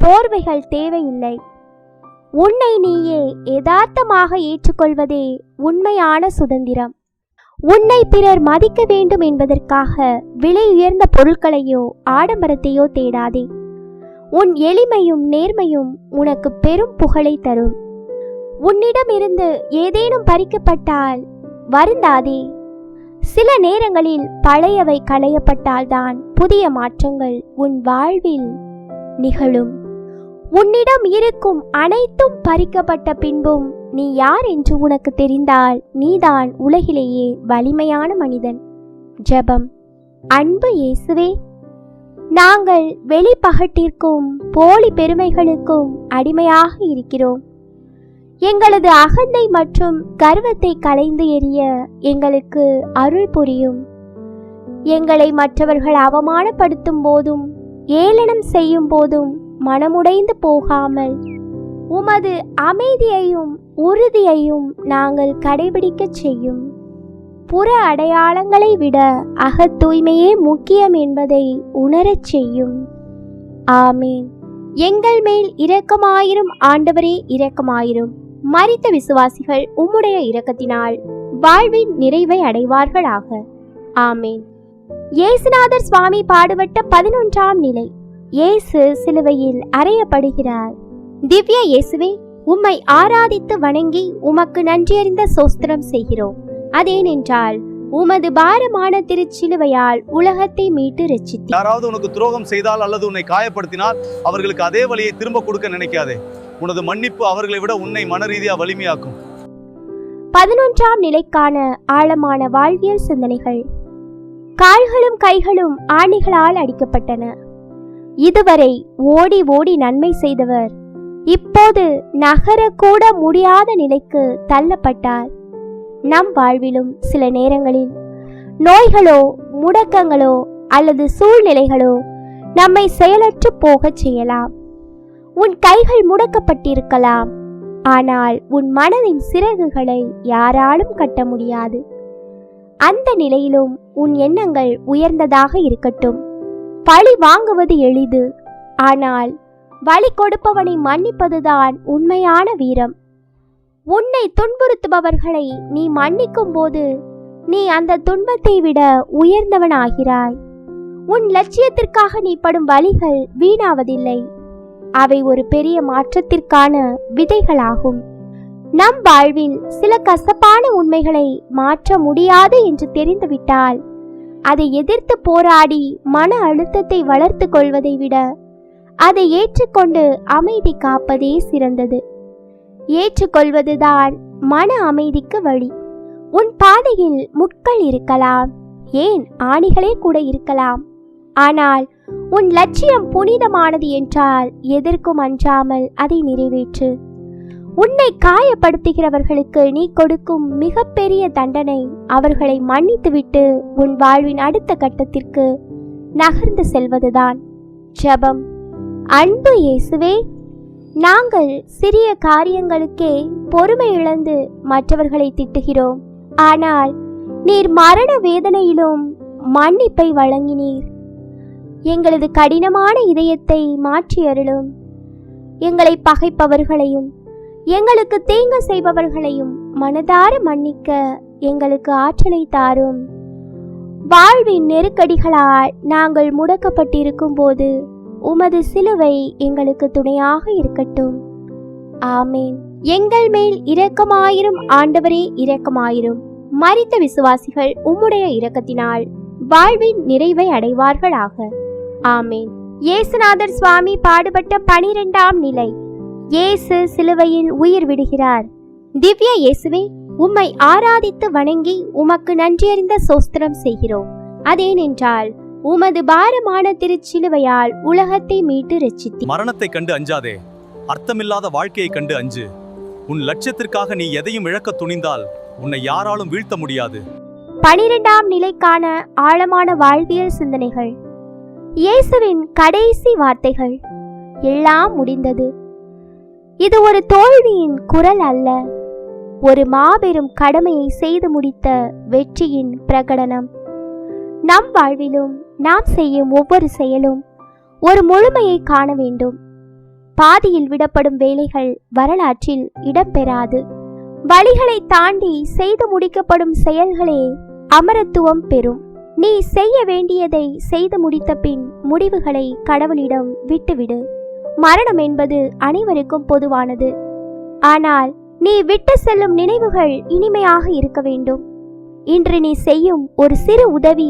போர்வைகள் தேவையில்லை. உன்னை நீயே யதார்த்தமாக ஏற்றுக்கொள்வதே உண்மையான சுதந்திரம். உன்னை பிறர் மதிக்க வேண்டும் என்பதற்காக விலை உயர்ந்த பொருட்களையோ ஆடம்பரத்தையோ தேடாதே. உன் எளிமையும் நேர்மையும் உனக்கு பெரும் புகழை தரும். உன்னிடமிருந்து ஏதேனும் பறிக்கப்பட்டால் வருந்தாதே. சில நேரங்களில் பழையவை களையப்பட்டால்தான் புதிய மாற்றங்கள் உன் வாழ்வில் நிகழும். உன்னிடம் இருக்கும் அனைத்தும் பறிக்கப்பட்ட பின்பும் நீ யார் என்று உனக்கு தெரிந்தால் நீதான் உலகிலேயே வலிமையான மனிதன். ஜெபம். அன்பு இயேசுவே, நாங்கள் வெளிப்பகட்டிற்கும் போலி பெருமைகளுக்கும் அடிமையாக இருக்கிறோம். எங்களது அகந்தை மற்றும் கர்வத்தை களைந்து எறிய எங்களுக்கு அருள் புரியும். எங்களை மற்றவர்கள் அவமானப்படுத்தும் போதும் ஏளனம் செய்யும் போதும் மனமுடைந்து போகாமல் உமது அமைதியையும் உறுதியையும் நாங்கள் கடைபிடிக்கச் செய்யும். புற அடையாளங்களை விட அகத் தூய்மையே முக்கியம் என்பதை உணரச் செய்யும். ஆமீன். எங்கள் மேல் இரக்கமாயிரும் ஆண்டவரே, இரக்கமாயிரும். மரித்த விசுவாசிகள் உம்முடைய இரக்கத்தினால் வாழ்வின் நிறைவை அடைவார்களாக. ஆமீன். இயேசுநாதர் சுவாமி பாடுபட்ட 11ஆம் நிலை. இயேசு சிலுவையில் அறையப்படுகிறார். திவ்ய இயேசுவே, உம்மை ஆராதித்து வணங்கி உமக்கு நன்றியறிந்த சோஸ்திரம் செய்கிறோம். அதேனென்றால் உமது பாரமான திருச்சிலுவையால் உலகத்தை மீட்டு ரட்சித்தீர்.
யாராவது உனக்கு துரோகம் செய்தால் அல்லது உன்னை காயப்படுத்தினால் அவர்களுக்கு அதே வலியை திரும்ப கொடுக்க நினைக்காதே. உனது மன்னிப்பு அவர்களை விட உன்னை மனரீதியா வலிமையாக்கும்.
11ஆம் நிலைக்கான ஆழமான வாழ்வியல் சிந்தனைகள். கால்களும் கைகளும் ஆணிகளால் அடிக்கப்பட்டன. இதுவரை ஓடி ஓடி நன்மை செய்தவர் இப்போது நகரக்கூட முடியாத நிலைக்கு தள்ளப்பட்டார். நம் வாழ்விலும் சில நேரங்களில் நோய்களோ முடக்கங்களோ அல்லது சூழ்நிலைகளோ நம்மை செயலற்று போகச் செய்யலாம். உன் கைகள் முடக்கப்பட்டிருக்கலாம், ஆனால் உன் மனதின் சிறகுகளை யாராலும் கட்ட முடியாது. அந்த நிலையிலும் உன் எண்ணங்கள் உயர்ந்ததாக இருக்கட்டும். பழி வாங்குவது எளிது, ஆனால் வழி கொடுப்பவனை மன்னிப்பதுதான் உண்மையான வீரம். உன்னை துன்புறுத்துபவர்களை நீ மன்னிக்கும் போது நீ அந்த துன்பத்தை விட உயர்ந்தவன் ஆகிறாய். உன் லட்சியத்திற்காக நீ படும் வலிகள் வீணாவதில்லை. அவை ஒரு பெரிய மாற்றத்திற்கான விதைகளாகும். நம் வாழ்வில் சில கசப்பான உண்மைகளை மாற்ற முடியாது என்று தெரிந்துவிட்டால் அதை எதிர்த்து போராடி மன அழுத்தத்தை வளர்த்து கொள்வதை விட அதை ஏற்றுக்கொண்டு அமைதி காப்பதே சிறந்தது. ஏற்றுக்கொள்வதுதான் மன அமைதிக்கு வழி. உன் பாதையில் முட்கள் இருக்கலாம், ஏன் ஆணிகளே கூட இருக்கலாம். ஆனால் உன் லட்சியம் புனிதமானது என்றால் எதற்கும் அஞ்சாமல் அதை நிறைவேற்று. உன்னை காயப்படுத்துகிறவர்களுக்கு நீ கொடுக்கும் மிகப்பெரிய தண்டனை அவர்களை மன்னித்துவிட்டு உன் வாழ்வின் அடுத்த கட்டத்திற்கு நகர்ந்து செல்வதுதான். ஜெபம். அன்பு இயேசுவே, நாங்கள் சிறிய காரியங்களுக்கே பொறுமை இழந்து மற்றவர்களை திட்டுகிறோம். ஆனால் நீர் மரண வேதனையிலும் மன்னிப்பை வழங்கினீர். எங்களது கடினமான இதயத்தை மாற்றி அருளும். எங்களை பகைப்பவர்களையும் எங்களுக்கு தீங்கு செய்பவர்களையும் மனதார மன்னிக்க எங்களுக்கு ஆற்றலை தாரும். வாழ்வின் நெருக்கடிகளால் நாங்கள் முடக்கப்பட்டிருக்கும் போது உமது சிலுவை எங்களுக்கு துணையாக இருக்கட்டும். ஆமேன். எங்கள் மேல் இரக்கமாயிரும் ஆண்டவரே, இரக்கமாயிரும். மரித்த விசுவாசிகள் உம்முடைய இரக்கத்தினால் வாழ்வின் நிறைவை அடைவார்களாக. ஆமேன். இயேசுநாதர் சுவாமி பாடுபட்ட 12ஆம் நிலை. இயேசு சிலுவையில் உயிர் விடுகிறார். திவ்ய இயேசுவே, உம்மை ஆராதித்து வணங்கி உமக்கு நன்றியறிந்த சோஸ்திரம் செய்கிறோம். அதேனென்றால் உமது பாரமான திருச்சிலுவையால் உலகத்தை மீட்டு ரட்சித்தீர்.
மரணத்தை கண்டு அஞ்சாதே, அர்த்தமில்லாத வாழ்க்கையை கண்டு அஞ்சு. உன் லட்சியத்திற்காக நீ எதையும் இழக்க துணிந்தால் உன்னை யாராலும் வீழ்த்த முடியாது.
12ஆம் நிலைக்கான ஆழமான வாழ்வியல் சிந்தனைகள். இயேசுவின் கடைசி வார்த்தைகள். எல்லாம் முடிந்தது. இது ஒரு தோல்வியின் குரல் அல்ல, ஒரு மாபெரும் கடமையை செய்து முடித்த வெற்றியின் பிரகடனம். நம் வாழ்விலும் நாம் செய்யும் ஒவ்வொரு செயலும் ஒரு முழுமையை காண வேண்டும். பாதியில் விடப்படும் வேலைகள் வரலாற்றில் இடம்பெறாது. வழிகளை தாண்டி செய்து முடிக்கப்படும் செயல்களே அமரத்துவம் பெறும். நீ செய்ய வேண்டியதை செய்து முடித்த பின் முடிவுகளை கடவுளிடம் விட்டுவிடு. மரணம் என்பது அனைவருக்கும் பொதுவானது. ஆனால் நீ விட்டு செல்லும் நினைவுகள் இனிமையாக இருக்க வேண்டும். இன்று நீ செய்யும் ஒரு சிறு உதவி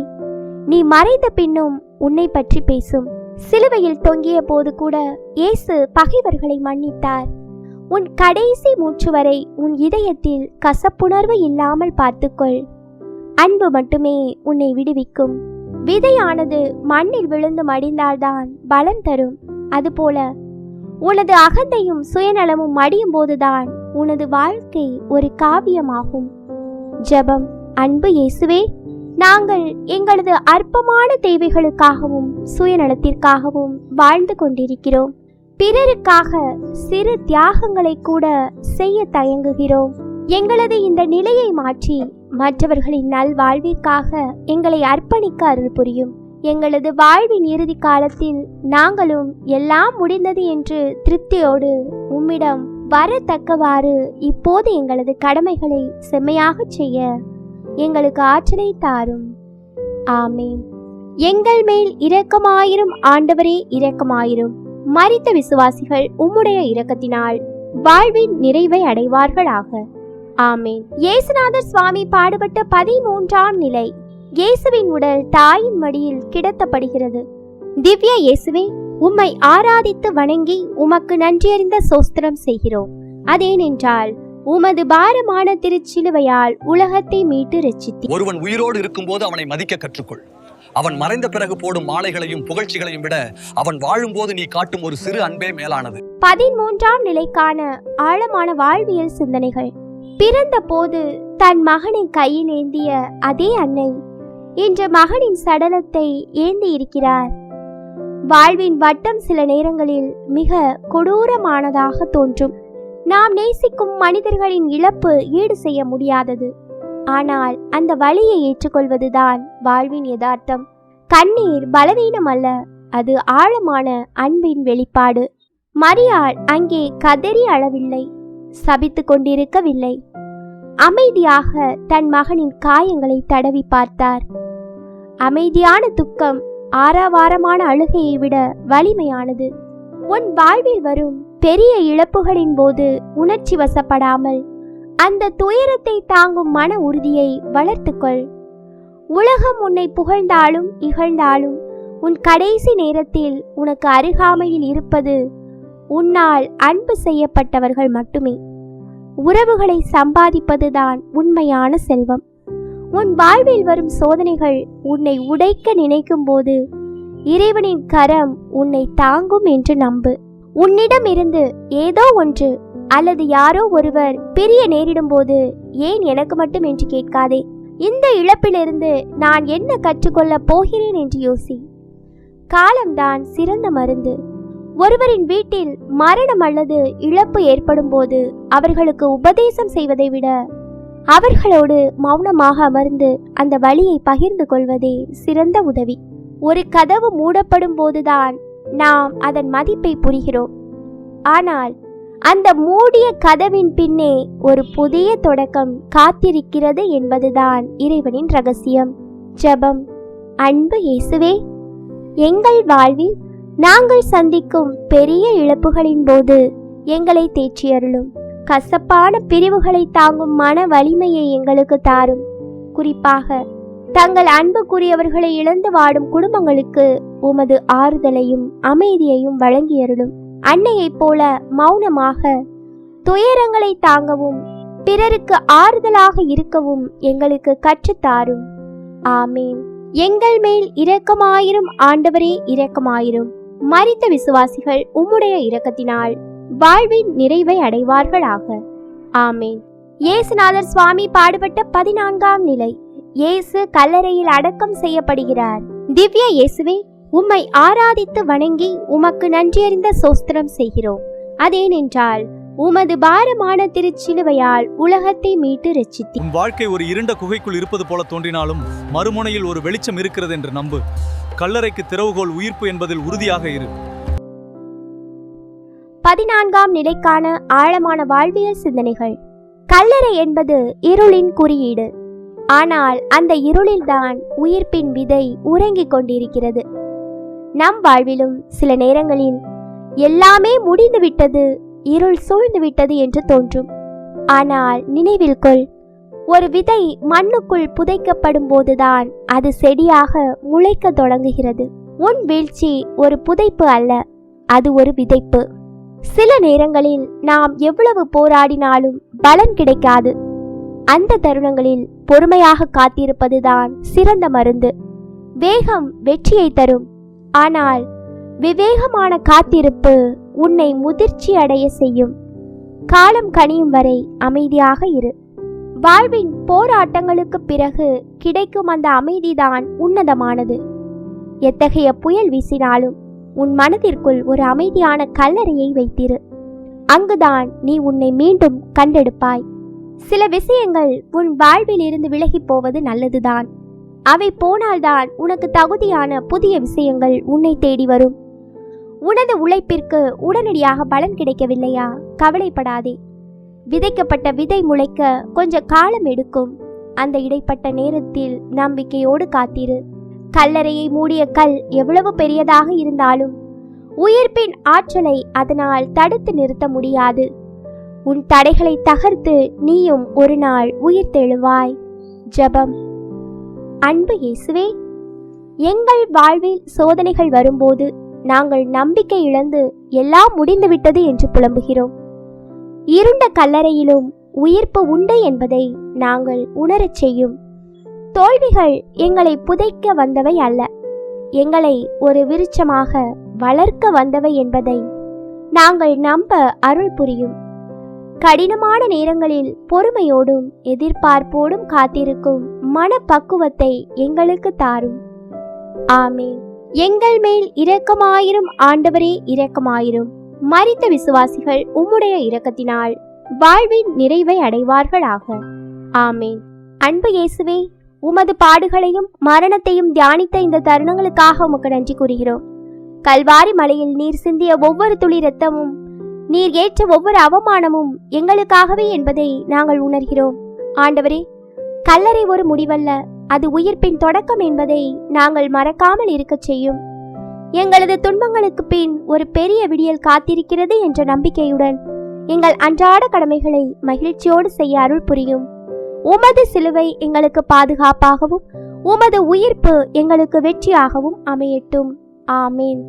நீ மறைந்த பின்னும் உன்னை பற்றி பேசும். சிலுவையில் தொங்கிய போது கூட இயேசு பகைவர்களை மன்னித்தார். உன் கடைசி மூச்சு வரை உன் இதயத்தில் கசப்புணர்வு இல்லாமல் பார்த்துக்கொள். அன்பு மட்டுமே உன்னை விடுவிக்கும். விதையானது மண்ணில் விழுந்து மடிந்தால்தான் பலன் தரும். அதுபோல உனது அகந்தையும் சுயநலமும் மடியும் போதுதான் உனது வாழ்க்கை ஒரு காவியமாகும். ஜெபம். அன்பு இயேசுவே, நாங்கள் எங்களது அற்பமான தேவைகளுக்காகவும் சுயநலத்திற்காகவும் வாழ்ந்து கொண்டிருக்கிறோம். பிறருக்காக சிறு தியாகங்களை கூட செய்ய தயங்குகிறோம். எங்களது இந்த நிலையை மாற்றி மற்றவர்களின் நல்வாழ்விற்காக எங்களை அர்ப்பணிக்க அருள் புரியும். எங்களது வாழ்வின் இறுதி காலத்தில் நாங்களும் எல்லாம் முடிந்தது என்று திருப்தியோடு உம்மிடம் வரத்தக்கவாறு இப்போது எங்களது கடமைகளை செம்மையாக செய்ய எங்களுக்கு ஆற்றலை தாரும். ஆமேன். எங்கள் மேல் இரக்கமாயிரும் ஆண்டவரே, இரக்கமாயிரும். மரித்த விசுவாசிகள் உம்முடைய இரக்கத்தினால் வாழ்வின் நிறைவை அடைவார்களாக. ஆமேன். இயேசுநாதர் சுவாமி பாடுபட்ட 13ஆம் நிலை. இயேசுவின் உடல் தாயின் மடியில் கிடத்தப்படுகிறது. திவ்ய இயேசுவே, உம்மை ஆராதித்து வணங்கி உமக்கு நன்றியறிந்த சோஸ்திரம் செய்கிறோம். அதேனென்றால் உமது பாரமான திருச்சிலுவையால் உலகத்தை மீட்டு ரட்சித்தீர்.
ஒருவன் உயிரோடு இருக்கும்போது அவனை மதிக்க கற்றுக்கொள். அவன் மறைந்த பிறகு போடும் மாலைகளையும் புகழ்ச்சிகளையும் விட அவன் வாழும்போது நீ காட்டும் ஒரு சிறு அன்பே மேலானது.
13ஆம் நிலைக்கான ஆழமான வாழ்வியல் சிந்தனைகள். பிறந்த போது தன் மகனை கையில் ஏந்திய அதே அன்னை இன்று மகனின் சடலத்தை ஏந்தி இருக்கிறார். வாழ்வின் வட்டம் சில நேரங்களில் மிக கொடூரமானதாக தோன்றும். நாம் நேசிக்கும் மனிதர்களின் இழப்பு ஈடு செய்ய முடியாதது. ஆனால் அந்த வலியை ஏற்றுக்கொள்வதுதான் வாழ்வின் யதார்த்தம். கண்ணீர் பலவீனம் அல்ல, அது ஆழமான அன்பின் வெளிப்பாடு. மரியாள் அங்கே கதறி அழவில்லை, சபித்து கொண்டிருக்கவில்லை. அமைதியாக தன் மகனின் காயங்களை தடவி பார்த்தார். அமைதியான துக்கம் ஆரவாரமான அழுகையை விட வலிமையானது. உன் வாழ்வில் வரும் பெரிய இழப்புகளின் போது உணர்ச்சி வசப்படாமல் அந்த துயரத்தை தாங்கும் மன உறுதியை வளர்த்துக்கொள். உலகம் உன்னை புகழ்ந்தாலும் இகழ்ந்தாலும் உன் கடைசி நேரத்தில் உனக்கு அருகாமையில் இருப்பது உன்னால் அன்பு செய்யப்பட்டவர்கள் மட்டுமே. உறவுகளை சம்பாதிப்பதுதான் உண்மையான செல்வம். உன் வாழ்வில் வரும் சோதனைகள் உன்னை உடைக்க நினைக்கும் போது இறைவனின் கரம் உன்னை தாங்கும் என்று நம்பு. உன்னிடம் இருந்து ஏதோ ஒன்று அல்லது யாரோ ஒருவர் பிரிய நேரிடும் போது ஏன் எனக்கு மட்டும் என்று கேட்காதே. இந்த இழப்பிலிருந்து நான் என்ன கற்றுக்கொள்ளப் போகிறேன் என்று யோசி. காலம்தான் சிறந்த மருந்து. ஒருவரின் வீட்டில் மரணம் அல்லது இழப்பு ஏற்படும் போது அவர்களுக்கு உபதேசம் செய்வதை விட அவர்களோடு மௌனமாக அமர்ந்து அந்த வலியை பகிர்ந்து கொள்வதே சிறந்த உதவி. ஒரு கதவு மூடப்படும் போதுதான் நாம் அதன் மதிப்பை புரிகிறோம். ஆனால் அந்த மூடிய கதவின் பின்னே ஒரு புதிய தொடக்கம் காத்திருக்கிறது என்பதுதான் இறைவனின் ரகசியம். ஜெபம். அன்பு இயேசுவே, எங்கள் வாழ்வில் நாங்கள் சந்திக்கும் பெரிய இழப்புகளின் போது எங்களை தேற்றியருளும். கசப்பான பிரிவுகளை தாங்கும் மன வலிமையை எங்களுக்கு தாரும். குறிப்பாக தங்கள் அன்புக்குரியவர்களை இழந்து வாடும் குடும்பங்களுக்கு உமது ஆறுதலையும் அமைதியையும் வழங்கியருளும். அன்னையைப் போல மௌனமாக துயரங்களை தாங்கவும் பிறருக்கு ஆறுதலாக இருக்கவும் எங்களுக்கு கற்றுத்தாரும். ஆமீன். எங்கள் மேல் இரக்கமாயிரும் ஆண்டவரே, இரக்கமாயிரும். மரித்த விசுவாசிகள் உம்முடைய இரக்கத்தினால் வாழ்வின் நிறைவை அடைவார்களாக. ஆமீன். இயேசுநாதர் சுவாமி பாடுபட்ட 14ஆம் நிலை. இயேசு கல்லறையில் அடக்கம் செய்யப்படுகிறார். திவ்ய இயேசுவே, உம்மை ஆராதித்து வணங்கி உமக்கு நன்றியறிந்த சோஸ்திரம் செய்கிறோம். அதேனென்றால் உமது பாரமான திருச்சிலுவையால் உலகத்தை மீட்டு ரட்சித்தீர்.
உன் வாழ்க்கை ஒரு இருண்ட குகைக்குள் இருப்பது போல தோன்றினாலும் மறுமுனையில் ஒரு வெளிச்சம் இருக்கிறது என்று நம்பு. கல்லறைக்கு திறவுகோல் உயிர்ப்பு என்பதில் உறுதியாக இரு.
14ஆம் நிலைக்கான ஆழமான வாழ்வியல் சிந்தனைகள். கல்லறை என்பது இருளின் குறியீடு. ஆனால் அந்த இருளில்தான் உயிர்ப்பின் விதை உறங்கிக் கொண்டிருக்கிறது. நம் வாழ்விலும் சில நேரங்களில் எல்லாமே முடிந்துவிட்டது, இருள் சூழ்ந்துவிட்டது என்று தோன்றும். ஆனால் நினைவில் கொள், ஒரு விதை மண்ணுக்குள் புதைக்கப்படும் போதுதான் அது செடியாக முளைக்க தொடங்குகிறது. உன் வீழ்ச்சி ஒரு புதைப்பு அல்ல, அது ஒரு விதைப்பு. சில நேரங்களில் நாம் எவ்வளவு போராடினாலும் பலன் கிடைக்காது. அந்த தருணங்களில் பொறுமையாக காத்திருப்பதுதான் சிறந்த மருந்து. வேகம் வெற்றியை தரும், ஆனால் விவேகமான காத்திருப்பு உன்னை முதிர்ச்சி அடைய செய்யும். காலம் கனியும் வரை அமைதியாக இரு. வாழ்வின் போராட்டங்களுக்கு பிறகு கிடைக்கும் அந்த அமைதிதான் உன்னதமானது. எத்தகைய புயல் வீசினாலும் உன் மனதிற்குள் ஒரு அமைதியான கல்லறையை வைத்திரு. அங்குதான் நீ உன்னை மீண்டும் கண்டெடுப்பாய். சில விஷயங்கள் உன் வாழ்வில் இருந்து விலகி போவது நல்லதுதான். அவை போனால்தான் உனக்கு தகுதியான புதிய விஷயங்கள் உன்னை தேடி வரும். உனது உழைப்பிற்கு உடனடியாக பலன் கிடைக்கவில்லையா? கவலைப்படாதே. விதைக்கப்பட்ட விதை முளைக்க கொஞ்ச காலம் எடுக்கும். அந்த இடைப்பட்ட நேரத்தில் நம்பிக்கையோடு காத்திரு. கல்லறையை மூடிய கல் எவ்வளவு பெரியதாக இருந்தாலும் உயிர்ப்பின் ஆற்றலை அதனால் தடுத்து நிறுத்த முடியாது. உன் தடைகளை தகர்த்து நீயும் ஒரு நாள் உயிர்த்தெழுவாய். ஜெபம். அன்பு இயேசுவே, எங்கள் வாழ்வில் சோதனைகள் வரும்போது நாங்கள் நம்பிக்கை இழந்து எல்லாம் முடிந்துவிட்டது என்று புலம்புகிறோம். இருண்ட கல்லறையிலும் உயிர்ப்பு உண்டு என்பதை நாங்கள் உணரச் செய்யும். தோல்விகள் எங்களை புதைக்க வந்தவை அல்ல, எங்களை ஒரு விருட்சமாக வளர்க்க வந்தவை என்பதை நாங்கள் நம்ப அருள் புரியும். கடினமான நேரங்களில் பொறுமையோடும் எதிர்பார்ப்போடும் காத்திருக்கும் மனப்பக்குவத்தை எங்களுக்கு தாரும். ஆமீன். எங்கள் மேல் இரக்கமாயிரும் ஆண்டவரே, இரக்கமாயிரும். மரித்த விசுவாசிகள் உம்முடைய இரக்கத்தினால் வாழ்வின் நிறைவை அடைவார்களாக. ஆமீன். அன்பு இயேசுவே, உமது பாடுகளையும் மரணத்தையும் தியானித்த இந்த தருணங்களுக்காக உமக்கு நன்றி கூறுகிறோம். கல்வாரி மலையில் நீர் சிந்திய ஒவ்வொரு துளி இரத்தமும், நீர் ஏற்ற ஒவ்வொரு அவமானமும் எங்களுக்காகவே என்பதை நாங்கள் உணர்கிறோம். ஆண்டவரே, கல்லறை ஒரு முடிவல்ல, அது உயிர்ப்பின் தொடக்கம் என்பதை நாங்கள் மறக்காமல் இருக்கச் செய்யும். எங்களது துன்பங்களுக்கு பின் ஒரு பெரிய விடியல் காத்திருக்கிறது என்ற நம்பிக்கையுடன் எங்கள் அன்றாட கடமைகளை மகிழ்ச்சியோடு செய்ய அருள் புரியும். உமது சிலுவை எங்களுக்கு பாதுகாப்பாகவும் உமது உயிர்ப்பு எங்களுக்கு வெற்றியாகவும் அமையட்டும். ஆமேன்.